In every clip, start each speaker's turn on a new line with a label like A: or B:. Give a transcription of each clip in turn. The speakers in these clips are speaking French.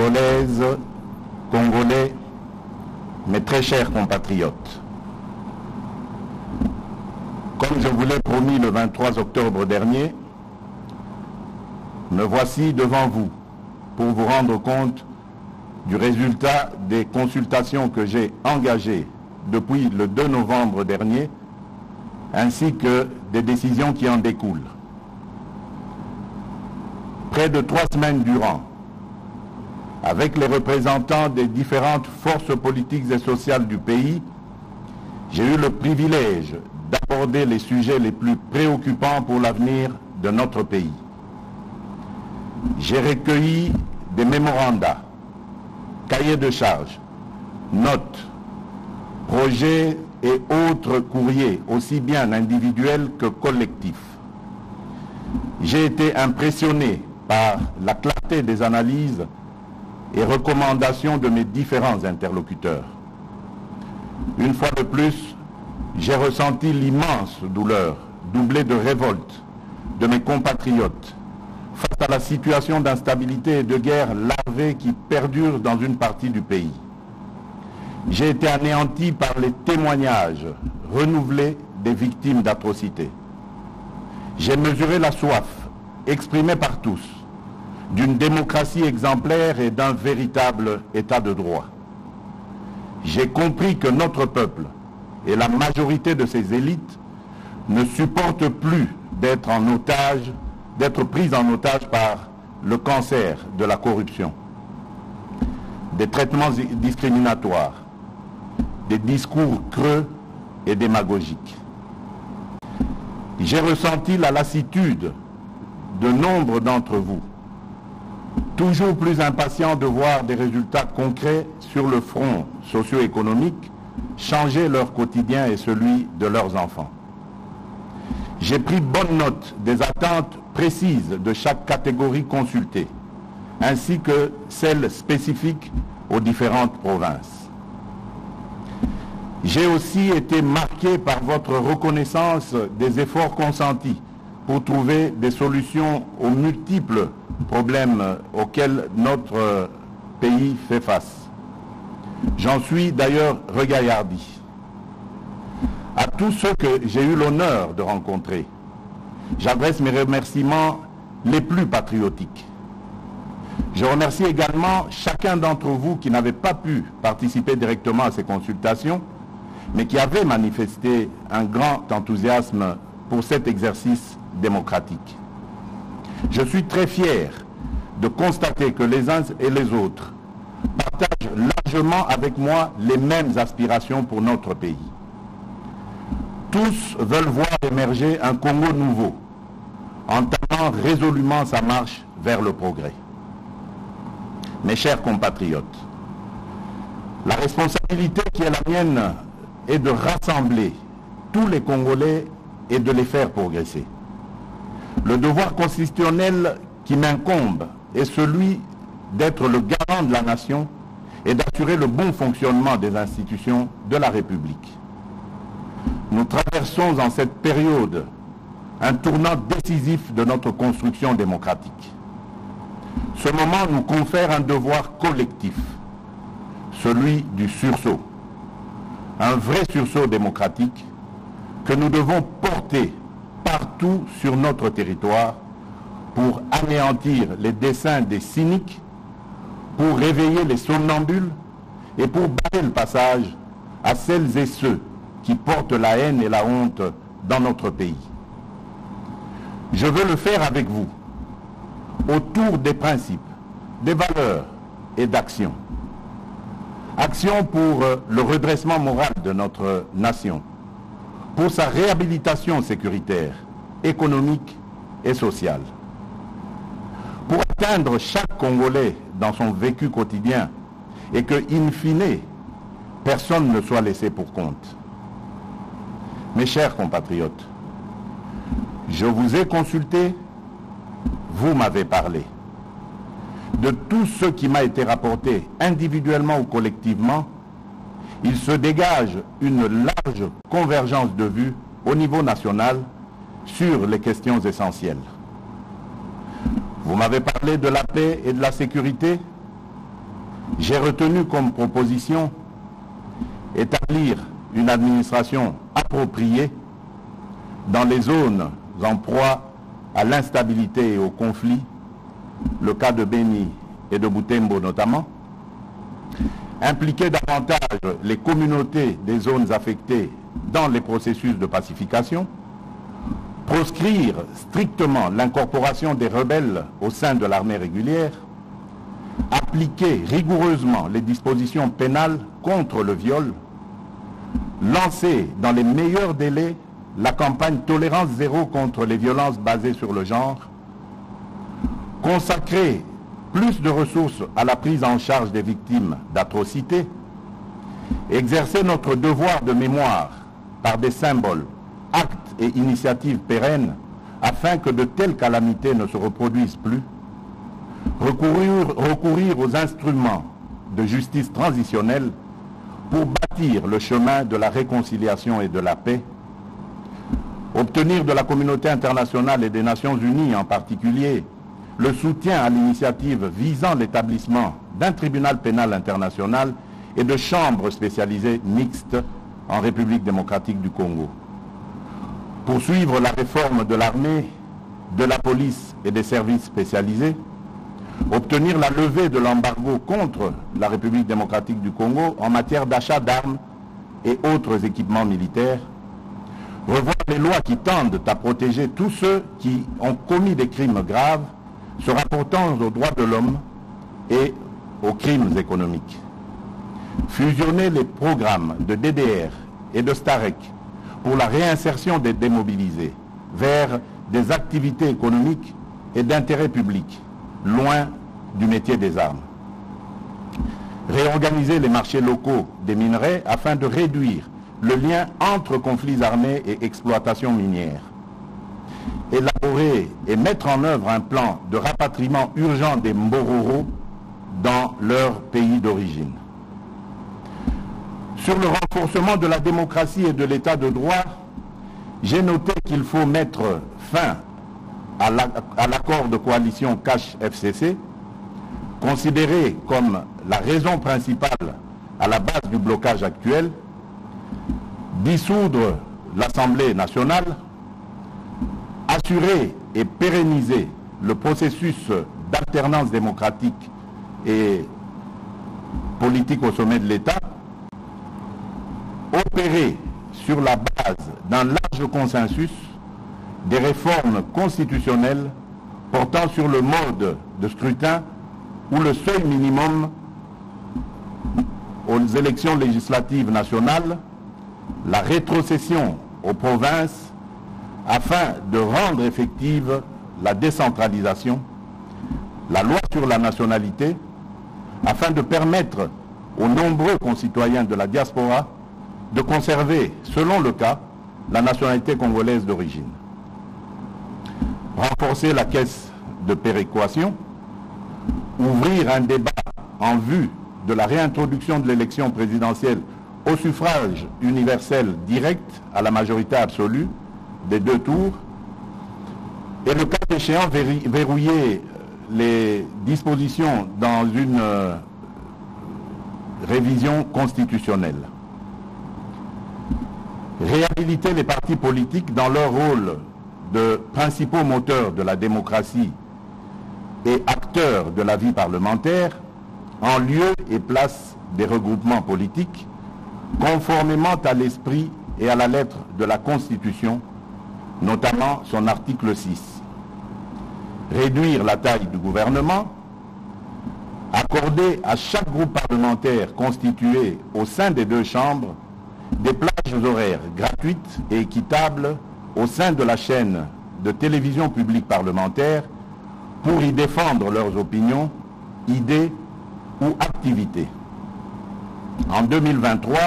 A: Congolaises, Congolais, mes très chers compatriotes, comme je vous l'ai promis le 23 octobre dernier, me voici devant vous pour vous rendre compte du résultat des consultations que j'ai engagées depuis le 2 novembre dernier, ainsi que des décisions qui en découlent. Près de 3 semaines durant, avec les représentants des différentes forces politiques et sociales du pays, j'ai eu le privilège d'aborder les sujets les plus préoccupants pour l'avenir de notre pays. J'ai recueilli des mémorandas, cahiers de charges, notes, projets et autres courriers, aussi bien individuels que collectifs. J'ai été impressionné par la clarté des analyses et recommandations de mes différents interlocuteurs. Une fois de plus, j'ai ressenti l'immense douleur, doublée de révolte, de mes compatriotes face à la situation d'instabilité et de guerre larvée qui perdure dans une partie du pays. J'ai été anéanti par les témoignages renouvelés des victimes d'atrocités. J'ai mesuré la soif, exprimée par tous, d'une démocratie exemplaire et d'un véritable état de droit. J'ai compris que notre peuple et la majorité de ses élites ne supportent plus d'être pris en otage par le cancer de la corruption, des traitements discriminatoires, des discours creux et démagogiques. J'ai ressenti la lassitude de nombre d'entre vous, toujours plus impatients de voir des résultats concrets sur le front socio-économique changer leur quotidien et celui de leurs enfants. J'ai pris bonne note des attentes précises de chaque catégorie consultée, ainsi que celles spécifiques aux différentes provinces. J'ai aussi été marqué par votre reconnaissance des efforts consentis pour trouver des solutions aux multiples problèmes auxquels notre pays fait face. J'en suis d'ailleurs regaillahardi. À tous ceux que j'ai eu l'honneur de rencontrer, j'adresse mes remerciements les plus patriotiques. Je remercie également chacun d'entre vous qui n'avait pas pu participer directement à ces consultations, mais qui avait manifesté un grand enthousiasme pour cet exercice démocratique. Je suis très fier de constater que les uns et les autres partagent largement avec moi les mêmes aspirations pour notre pays. Tous veulent voir émerger un Congo nouveau, entamant résolument sa marche vers le progrès. Mes chers compatriotes, la responsabilité qui est la mienne est de rassembler tous les Congolais et de les faire progresser. Le devoir constitutionnel qui m'incombe est celui d'être le garant de la nation et d'assurer le bon fonctionnement des institutions de la République. Nous traversons en cette période un tournant décisif de notre construction démocratique. Ce moment nous confère un devoir collectif, celui du sursaut. Un vrai sursaut démocratique que nous devons porter partout sur notre territoire pour anéantir les desseins des cyniques, pour réveiller les somnambules et pour barrer le passage à celles et ceux qui portent la haine et la honte dans notre pays. Je veux le faire avec vous, autour des principes, des valeurs et d'actions. Action pour le redressement moral de notre nation, pour sa réhabilitation sécuritaire, économique et sociale. Pour atteindre chaque Congolais dans son vécu quotidien et que, in fine, personne ne soit laissé pour compte. Mes chers compatriotes, je vous ai consulté, vous m'avez parlé. De tout ce qui m'a été rapporté individuellement ou collectivement, il se dégage une large convergence de vues au niveau national sur les questions essentielles. Vous m'avez parlé de la paix et de la sécurité. j'ai retenu comme proposition établir une administration appropriée dans les zones en proie à l'instabilité et au conflit, le cas de Beni et de Butembo notamment, impliquer davantage les communautés des zones affectées dans les processus de pacification, proscrire strictement l'incorporation des rebelles au sein de l'armée régulière, appliquer rigoureusement les dispositions pénales contre le viol, lancer dans les meilleurs délais la campagne Tolérance zéro contre les violences basées sur le genre, consacrer plus de ressources à la prise en charge des victimes d'atrocités, exercer notre devoir de mémoire par des symboles, actes et initiatives pérennes afin que de telles calamités ne se reproduisent plus, recourir aux instruments de justice transitionnelle pour bâtir le chemin de la réconciliation et de la paix, obtenir de la communauté internationale et des Nations Unies en particulier le soutien à l'initiative visant l'établissement d'un tribunal pénal international et de chambres spécialisées mixtes en République démocratique du Congo. Poursuivre la réforme de l'armée, de la police et des services spécialisés, obtenir la levée de l'embargo contre la République démocratique du Congo en matière d'achat d'armes et autres équipements militaires, revoir les lois qui tendent à protéger tous ceux qui ont commis des crimes graves se rapportant aux droits de l'homme et aux crimes économiques. Fusionner les programmes de DDR et de STAREC pour la réinsertion des démobilisés vers des activités économiques et d'intérêt public, loin du métier des armes. Réorganiser les marchés locaux des minerais afin de réduire le lien entre conflits armés et exploitation minière. Élaborer et mettre en œuvre un plan de rapatriement urgent des Mbororo dans leur pays d'origine. Sur le renforcement de la démocratie et de l'état de droit, j'ai noté qu'il faut mettre fin à l'accord de coalition Cache-FCC, considéré comme la raison principale à la base du blocage actuel, dissoudre l'Assemblée nationale, assurer et pérenniser le processus d'alternance démocratique et politique au sommet de l'État, opérer sur la base d'un large consensus des réformes constitutionnelles portant sur le mode de scrutin ou le seuil minimum aux élections législatives nationales, la rétrocession aux provinces afin de rendre effective la décentralisation, la loi sur la nationalité, afin de permettre aux nombreux concitoyens de la diaspora de conserver, selon le cas, la nationalité congolaise d'origine. Renforcer la caisse de péréquation, ouvrir un débat en vue de la réintroduction de l'élection présidentielle au suffrage universel direct à la majorité absolue des deux tours, et le cas échéant verrouiller les dispositions dans une révision constitutionnelle. Réhabiliter les partis politiques dans leur rôle de principaux moteurs de la démocratie et acteurs de la vie parlementaire, en lieu et place des regroupements politiques, conformément à l'esprit et à la lettre de la Constitution, notamment son article 6. Réduire la taille du gouvernement, accorder à chaque groupe parlementaire constitué au sein des deux chambres des plages horaires gratuites et équitables au sein de la chaîne de télévision publique parlementaire pour y défendre leurs opinions, idées ou activités. En 2023,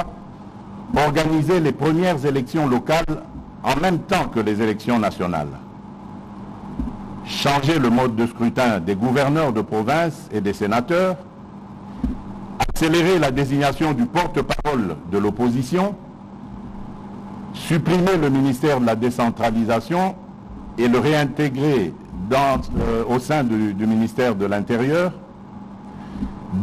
A: organiser les premières élections locales en même temps que les élections nationales. Changer le mode de scrutin des gouverneurs de province et des sénateurs, accélérer la désignation du porte-parole de l'opposition, supprimer le ministère de la décentralisation et le réintégrer au sein du ministère de l'Intérieur,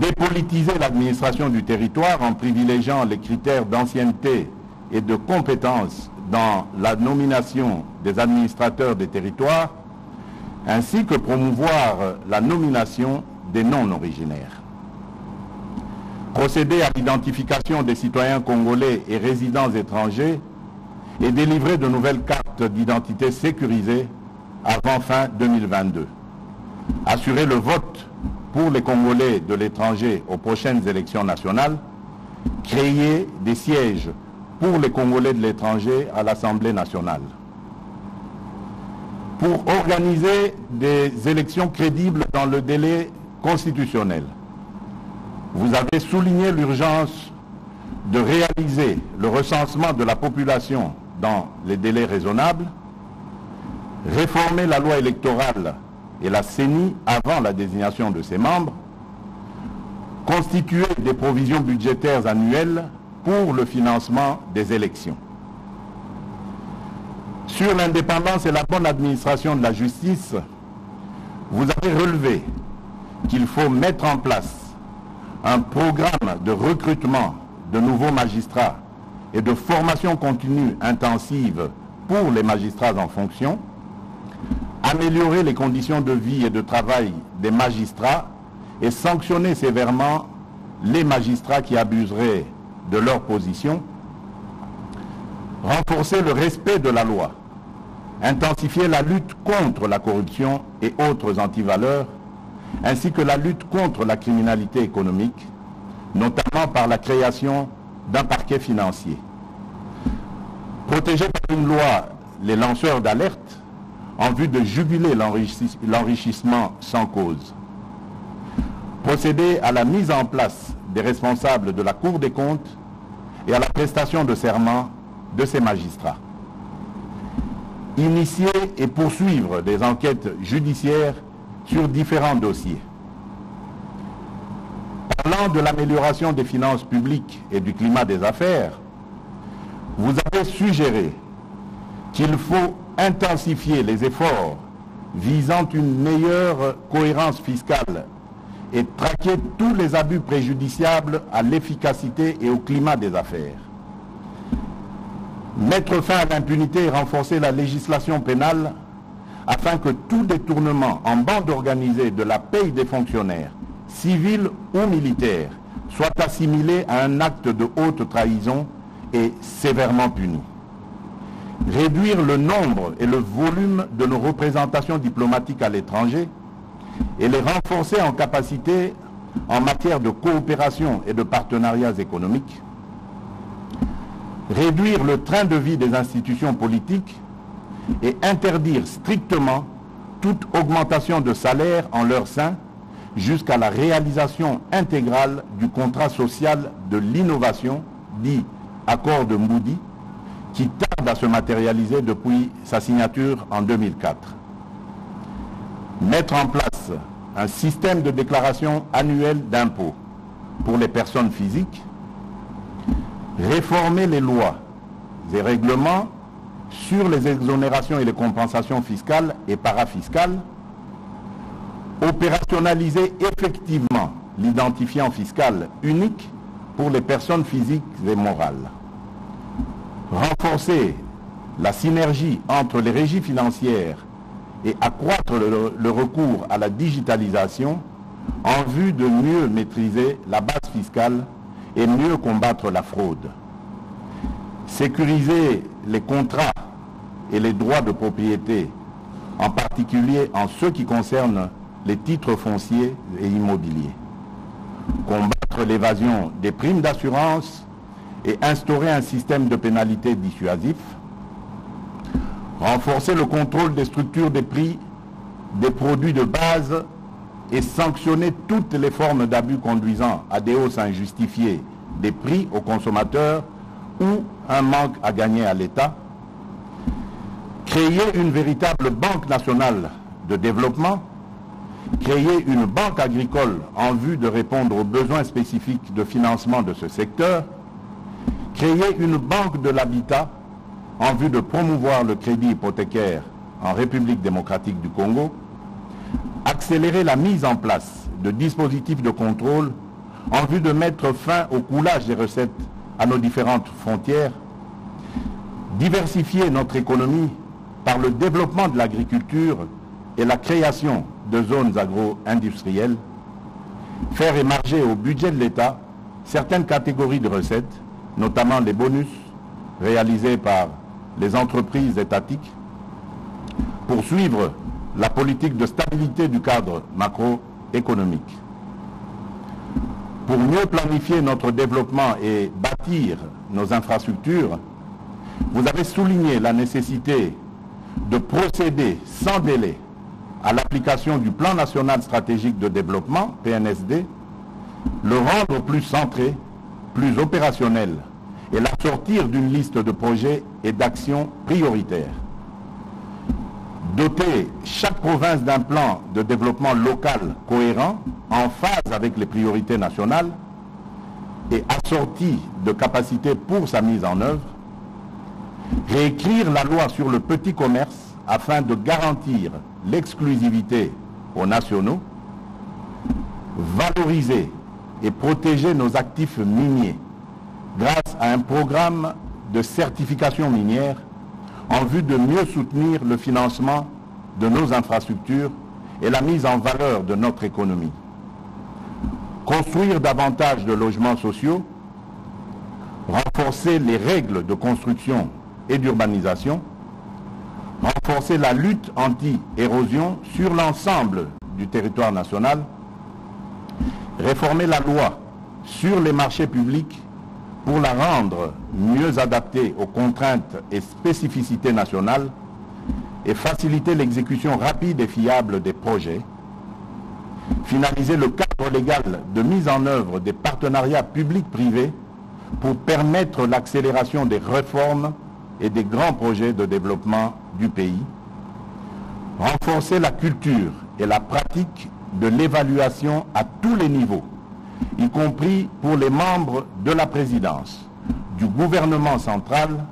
A: dépolitiser l'administration du territoire en privilégiant les critères d'ancienneté et de compétence dans la nomination des administrateurs des territoires, ainsi que promouvoir la nomination des non-originaires. Procéder à l'identification des citoyens congolais et résidents étrangers et délivrer de nouvelles cartes d'identité sécurisées avant fin 2022. Assurer le vote pour les Congolais de l'étranger aux prochaines élections nationales, créer des sièges pour les Congolais de l'étranger à l'Assemblée nationale. Pour organiser des élections crédibles dans le délai constitutionnel, vous avez souligné l'urgence de réaliser le recensement de la population dans les délais raisonnables, réformer la loi électorale et la CENI avant la désignation de ses membres, constituer des provisions budgétaires annuelles pour le financement des élections. Sur l'indépendance et la bonne administration de la justice, vous avez relevé qu'il faut mettre en place un programme de recrutement de nouveaux magistrats et de formation continue intensive pour les magistrats en fonction, améliorer les conditions de vie et de travail des magistrats et sanctionner sévèrement les magistrats qui abuseraient de leur position, renforcer le respect de la loi, intensifier la lutte contre la corruption et autres antivaleurs, ainsi que la lutte contre la criminalité économique, notamment par la création d'un parquet financier. Protéger par une loi les lanceurs d'alerte en vue de juguler l'enrichissement sans cause. Procéder à la mise en place des responsables de la Cour des comptes et à la prestation de serment de ces magistrats. Initier et poursuivre des enquêtes judiciaires sur différents dossiers. Parlant de l'amélioration des finances publiques et du climat des affaires, vous avez suggéré qu'il faut intensifier les efforts visant une meilleure cohérence fiscale et traquer tous les abus préjudiciables à l'efficacité et au climat des affaires. Mettre fin à l'impunité et renforcer la législation pénale afin que tout détournement en bande organisée de la paye des fonctionnaires, civils ou militaires, soit assimilé à un acte de haute trahison et sévèrement puni. Réduire le nombre et le volume de nos représentations diplomatiques à l'étranger et les renforcer en capacité en matière de coopération et de partenariats économiques. Réduire le train de vie des institutions politiques et interdire strictement toute augmentation de salaire en leur sein jusqu'à la réalisation intégrale du contrat social de l'innovation, dit accord de Moody, qui tarde à se matérialiser depuis sa signature en 2004. Mettre en place un système de déclaration annuelle d'impôts pour les personnes physiques, réformer les lois et règlements sur les exonérations et les compensations fiscales et parafiscales, opérationnaliser effectivement l'identifiant fiscal unique pour les personnes physiques et morales, renforcer la synergie entre les régies financières et accroître le recours à la digitalisation en vue de mieux maîtriser la base fiscale et mieux combattre la fraude. Sécuriser les contrats et les droits de propriété, en particulier en ce qui concerne les titres fonciers et immobiliers. Combattre l'évasion des primes d'assurance et instaurer un système de pénalité dissuasif. Renforcer le contrôle des structures des prix des produits de base et sanctionner toutes les formes d'abus conduisant à des hausses injustifiées des prix aux consommateurs ou un manque à gagner à l'État. Créer une véritable banque nationale de développement, créer une banque agricole en vue de répondre aux besoins spécifiques de financement de ce secteur, créer une banque de l'habitat en vue de promouvoir le crédit hypothécaire en République démocratique du Congo, accélérer la mise en place de dispositifs de contrôle en vue de mettre fin au coulage des recettes à nos différentes frontières, diversifier notre économie par le développement de l'agriculture et la création de zones agro-industrielles, faire émerger au budget de l'État certaines catégories de recettes, notamment les bonus réalisés par les entreprises étatiques, poursuivre la politique de stabilité du cadre macroéconomique. Pour mieux planifier notre développement et bâtir nos infrastructures, vous avez souligné la nécessité de procéder sans délai à l'application du Plan national stratégique de développement, PNSD, le rendre plus centré, plus opérationnel et l'assortir d'une liste de projets et d'actions prioritaires. Doter chaque province d'un plan de développement local cohérent, en phase avec les priorités nationales et assorti de capacités pour sa mise en œuvre. Réécrire la loi sur le petit commerce afin de garantir l'exclusivité aux nationaux. Valoriser et protéger nos actifs miniers grâce à un programme de certification minière en vue de mieux soutenir le financement de nos infrastructures et la mise en valeur de notre économie. Construire davantage de logements sociaux, renforcer les règles de construction et d'urbanisation, renforcer la lutte anti-érosion sur l'ensemble du territoire national, réformer la loi sur les marchés publics pour la rendre mieux adaptée aux contraintes et spécificités nationales et faciliter l'exécution rapide et fiable des projets, finaliser le cadre légal de mise en œuvre des partenariats publics-privés pour permettre l'accélération des réformes et des grands projets de développement du pays, renforcer la culture et la pratique de l'évaluation à tous les niveaux, y compris pour les membres de la présidence, du gouvernement central,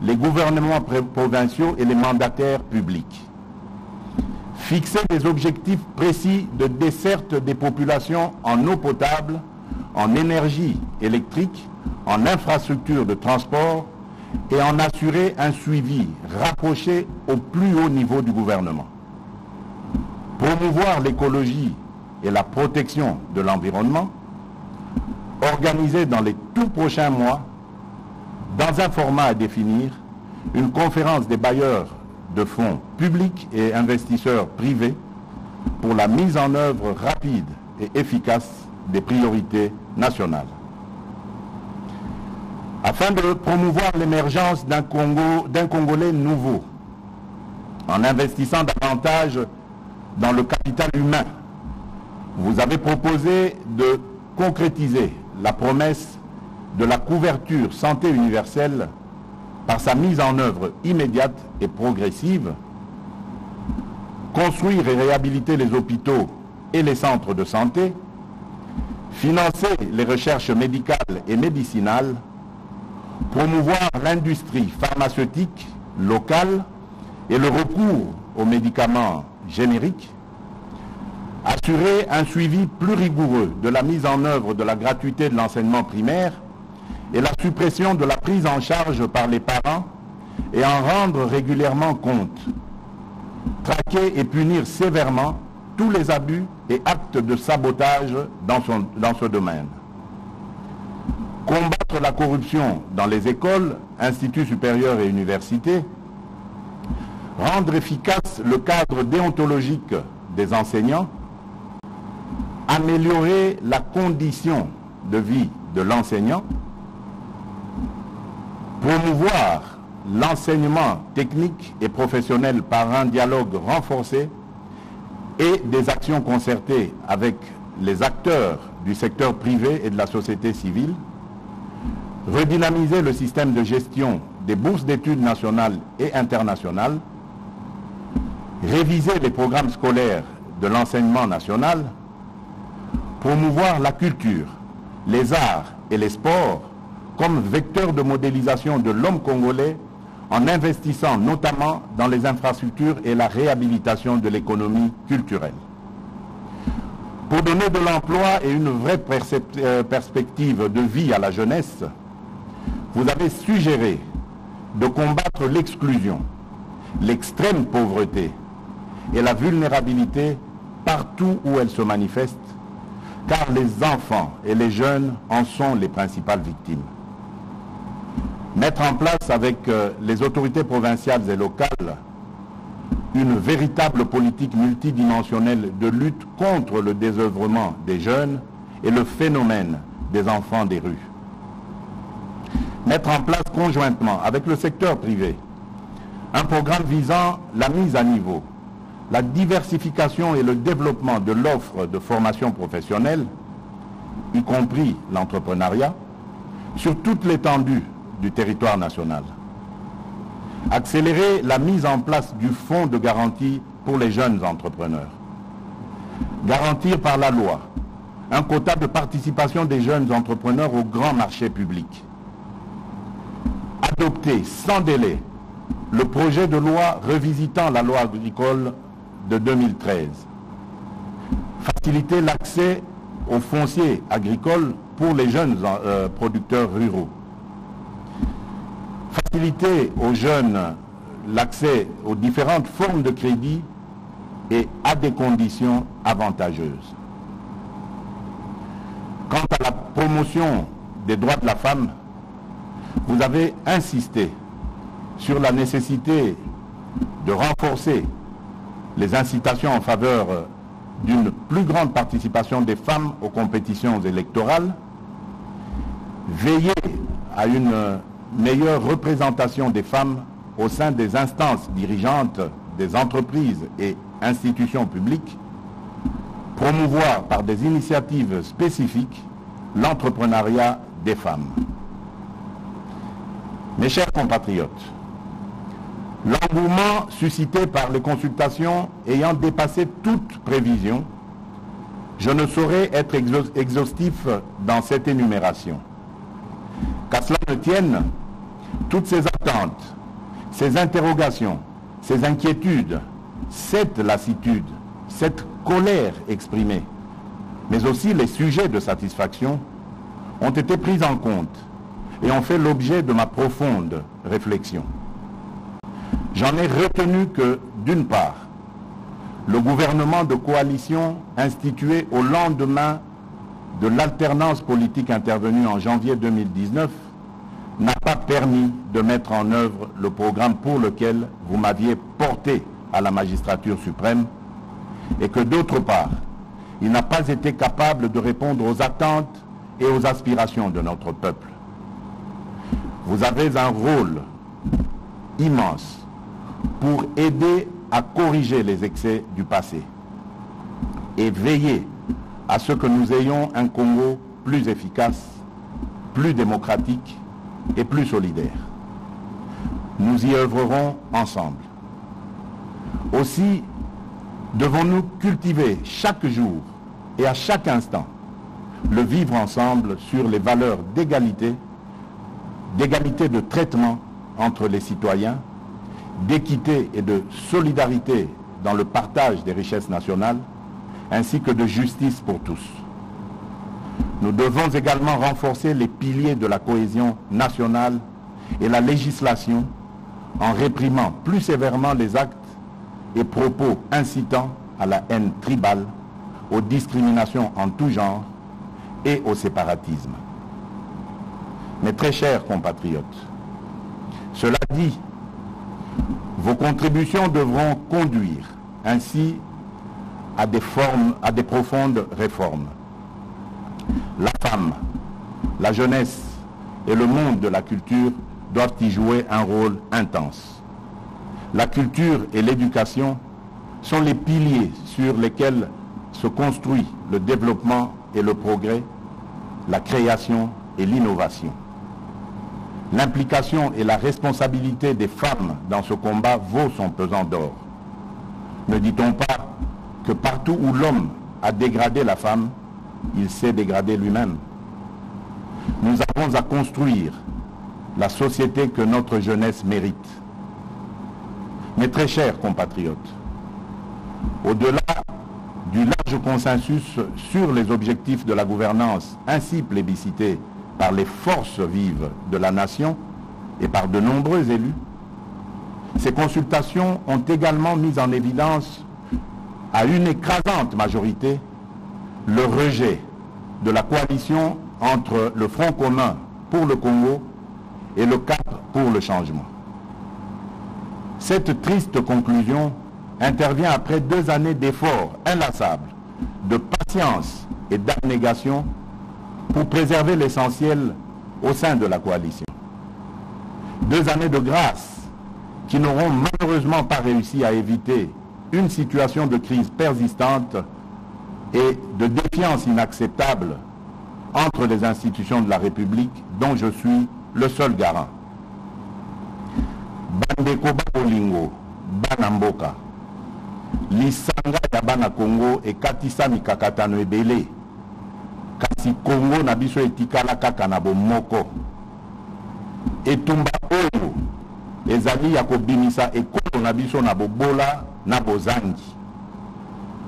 A: les gouvernements provinciaux et les mandataires publics. Fixer des objectifs précis de desserte des populations en eau potable, en énergie électrique, en infrastructures de transport et en assurer un suivi rapproché au plus haut niveau du gouvernement. Promouvoir l'écologie et la protection de l'environnement, organiser dans les tout prochains mois, dans un format à définir, une conférence des bailleurs de fonds publics et investisseurs privés pour la mise en œuvre rapide et efficace des priorités nationales. Afin de promouvoir l'émergence d'un Congolais nouveau, en investissant davantage dans le capital humain, vous avez proposé de concrétiser la promesse de la couverture santé universelle par sa mise en œuvre immédiate et progressive, construire et réhabiliter les hôpitaux et les centres de santé, financer les recherches médicales et médicinales, promouvoir l'industrie pharmaceutique locale et le recours aux médicaments génériques, assurer un suivi plus rigoureux de la mise en œuvre de la gratuité de l'enseignement primaire et la suppression de la prise en charge par les parents et en rendre régulièrement compte, traquer et punir sévèrement tous les abus et actes de sabotage dans ce domaine. Combattre la corruption dans les écoles, instituts supérieurs et universités, rendre efficace le cadre déontologique des enseignants, améliorer la condition de vie de l'enseignant, promouvoir l'enseignement technique et professionnel par un dialogue renforcé et des actions concertées avec les acteurs du secteur privé et de la société civile, redynamiser le système de gestion des bourses d'études nationales et internationales, réviser les programmes scolaires de l'enseignement national, promouvoir la culture, les arts et les sports comme vecteurs de modélisation de l'homme congolais en investissant notamment dans les infrastructures et la réhabilitation de l'économie culturelle. Pour donner de l'emploi et une vraie perspective de vie à la jeunesse, vous avez suggéré de combattre l'exclusion, l'extrême pauvreté et la vulnérabilité partout où elle se manifeste, car les enfants et les jeunes en sont les principales victimes. Mettre en place avec les autorités provinciales et locales une véritable politique multidimensionnelle de lutte contre le désœuvrement des jeunes et le phénomène des enfants des rues. Mettre en place conjointement avec le secteur privé un programme visant la mise à niveau, la diversification et le développement de l'offre de formation professionnelle, y compris l'entrepreneuriat, sur toute l'étendue du territoire national. Accélérer la mise en place du fonds de garantie pour les jeunes entrepreneurs. Garantir par la loi un quota de participation des jeunes entrepreneurs au grand marché public. Adopter sans délai le projet de loi revisitant la loi agricole de 2013. Faciliter l'accès au foncier agricole pour les jeunes producteurs ruraux. Faciliter aux jeunes l'accès aux différentes formes de crédit et à des conditions avantageuses. Quant à la promotion des droits de la femme, vous avez insisté sur la nécessité de renforcer les incitations en faveur d'une plus grande participation des femmes aux compétitions électorales, veiller à une meilleure représentation des femmes au sein des instances dirigeantes des entreprises et institutions publiques, promouvoir par des initiatives spécifiques l'entrepreneuriat des femmes. Mes chers compatriotes, l'engouement suscité par les consultations ayant dépassé toute prévision, je ne saurais être exhaustif dans cette énumération. Qu'à cela ne tienne, toutes ces attentes, ces interrogations, ces inquiétudes, cette lassitude, cette colère exprimée, mais aussi les sujets de satisfaction, ont été pris en compte et ont fait l'objet de ma profonde réflexion. J'en ai retenu que, d'une part, le gouvernement de coalition institué au lendemain de l'alternance politique intervenue en janvier 2019 n'a pas permis de mettre en œuvre le programme pour lequel vous m'aviez porté à la magistrature suprême, et que d'autre part, il n'a pas été capable de répondre aux attentes et aux aspirations de notre peuple. Vous avez un rôle immense pour aider à corriger les excès du passé et veiller à ce que nous ayons un Congo plus efficace, plus démocratique et plus solidaire. Nous y œuvrerons ensemble. Aussi, devons-nous cultiver chaque jour et à chaque instant le vivre ensemble sur les valeurs d'égalité de traitement entre les citoyens, d'équité et de solidarité dans le partage des richesses nationales, ainsi que de justice pour tous. Nous devons également renforcer les piliers de la cohésion nationale et la législation en réprimant plus sévèrement les actes et propos incitant à la haine tribale, aux discriminations en tout genre et au séparatisme. Mes très chers compatriotes, cela dit, vos contributions devront conduire ainsi à des profondes réformes. La femme, la jeunesse et le monde de la culture doivent y jouer un rôle intense. La culture et l'éducation sont les piliers sur lesquels se construit le développement et le progrès, la création et l'innovation. L'implication et la responsabilité des femmes dans ce combat vaut son pesant d'or. Ne dit-on pas que partout où l'homme a dégradé la femme, il s'est dégradé lui-même? Nous avons à construire la société que notre jeunesse mérite. Mes très chers compatriotes, au-delà du large consensus sur les objectifs de la gouvernance ainsi plébiscités par les forces vives de la nation et par de nombreux élus, ces consultations ont également mis en évidence à une écrasante majorité le rejet de la coalition entre le Front commun pour le Congo et le Cap pour le changement. Cette triste conclusion intervient après 2 années d'efforts inlassables, de patience et d'abnégation pour préserver l'essentiel au sein de la coalition. 2 années de grâce qui n'auront malheureusement pas réussi à éviter une situation de crise persistante et de défiance inacceptable entre les institutions de la République dont je suis le seul garant. Bandeko Babolingo, Banamboka, Lisanga ya Bana Congo ekatisa mikakatano ebele, kasi Congo na biso etikala kaka na bomoko. Etumba oyo ezali ya kobimisa ekolo na biso na bobola na bozangi.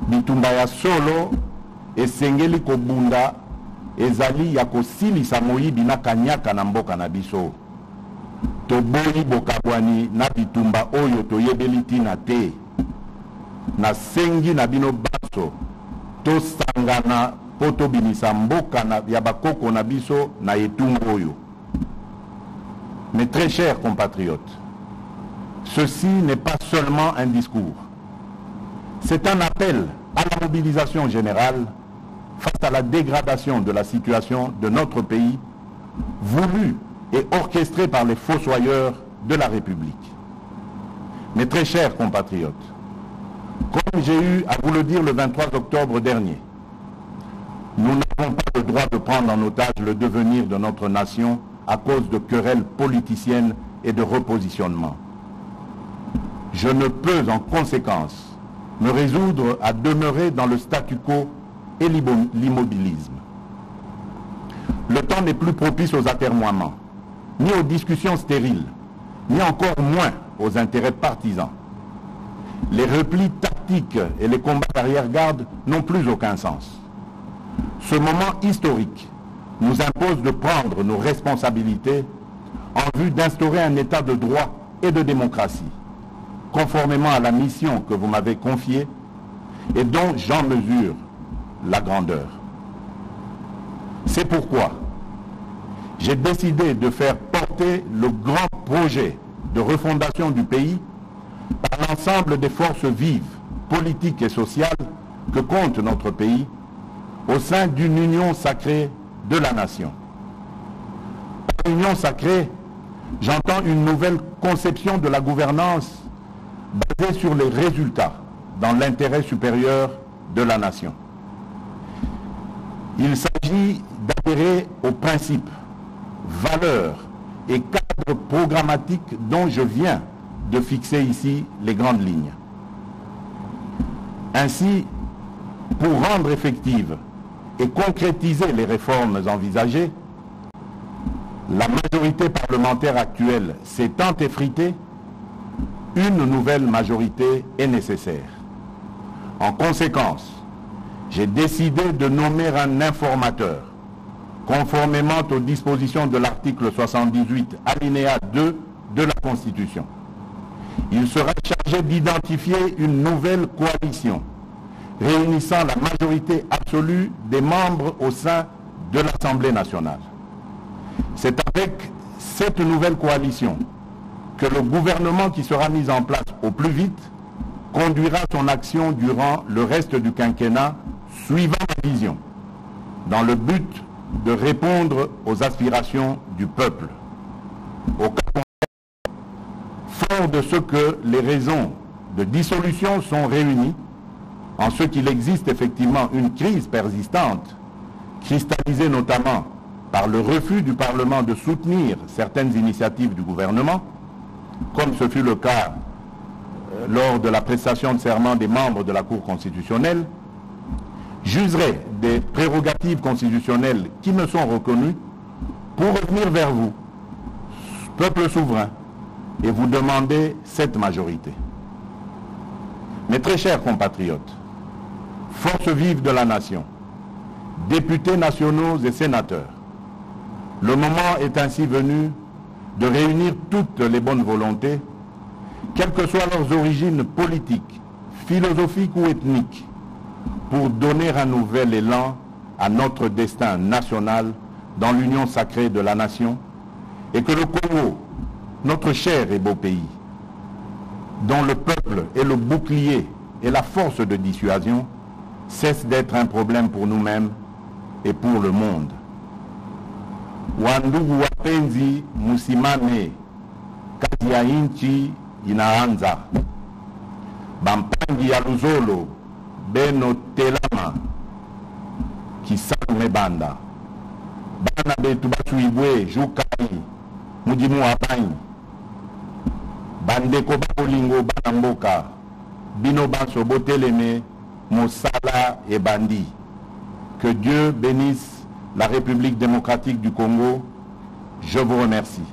A: Bitumba ya solo esengeli kobunda ezali ya kosilisa moyibi na kanyaka na mboka na biso. Toboyi bokabwani na bitumba oyo toyebeli tina te. Na sengi na bino baso tosangana po tobimisa mboka ya bakoko na biso na etumba oyo. Mes très chers compatriotes, ceci n'est pas seulement un discours. C'est un appel à la mobilisation générale face à la dégradation de la situation de notre pays, voulue et orchestrée par les fossoyeurs de la République. Mes très chers compatriotes, comme j'ai eu à vous le dire le 23 octobre dernier, nous n'avons pas le droit de prendre en otage le devenir de notre nation à cause de querelles politiciennes et de repositionnement. Je ne peux en conséquence me résoudre à demeurer dans le statu quo et l'immobilisme. Le temps n'est plus propice aux atermoiements, ni aux discussions stériles, ni encore moins aux intérêts partisans. Les replis tactiques et les combats d'arrière-garde n'ont plus aucun sens. Ce moment historique nous impose de prendre nos responsabilités en vue d'instaurer un état de droit et de démocratie, conformément à la mission que vous m'avez confiée et dont j'en mesure la grandeur. C'est pourquoi j'ai décidé de faire porter le grand projet de refondation du pays par l'ensemble des forces vives, politiques et sociales que compte notre pays au sein d'une union sacrée de la nation. Par union sacrée, j'entends une nouvelle conception de la gouvernance basée sur les résultats dans l'intérêt supérieur de la nation. Il s'agit d'adhérer aux principes, valeurs et cadres programmatiques dont je viens de fixer ici les grandes lignes. Ainsi, pour rendre effectives et concrétiser les réformes envisagées, la majorité parlementaire actuelle s'étant effritée, une nouvelle majorité est nécessaire. En conséquence, j'ai décidé de nommer un informateur, conformément aux dispositions de l'article 78, alinéa 2 de la Constitution. Il sera chargé d'identifier une nouvelle coalition réunissant la majorité absolue des membres au sein de l'Assemblée nationale. C'est avec cette nouvelle coalition que le gouvernement qui sera mis en place au plus vite conduira son action durant le reste du quinquennat suivant la vision, dans le but de répondre aux aspirations du peuple. Au cas contraire, fort de ce que les raisons de dissolution sont réunies, en ce qu'il existe effectivement une crise persistante, cristallisée notamment par le refus du Parlement de soutenir certaines initiatives du gouvernement, comme ce fut le cas lors de la prestation de serment des membres de la Cour constitutionnelle, j'userai des prérogatives constitutionnelles qui me sont reconnues pour revenir vers vous, peuple souverain, et vous demander cette majorité. Mes très chers compatriotes, forces vives de la nation, députés nationaux et sénateurs, le moment est ainsi venu de réunir toutes les bonnes volontés, quelles que soient leurs origines politiques, philosophiques ou ethniques, pour donner un nouvel élan à notre destin national dans l'union sacrée de la nation, et que le Congo, notre cher et beau pays, dont le peuple est le bouclier et la force de dissuasion, cesse d'être un problème pour nous-mêmes et pour le monde. Wandugu wapenzi, musimame, kazi ya nchi inaanza. Bampangi ya Luzolo, beno telama, kisame banda. Bana betu basuibwe, jukai, mujimu wabanyi. Bandeko bakolingo banamboka, bino banso boteleme, mosala et bandi. Que Dieu bénisse la République démocratique du Congo. Je vous remercie.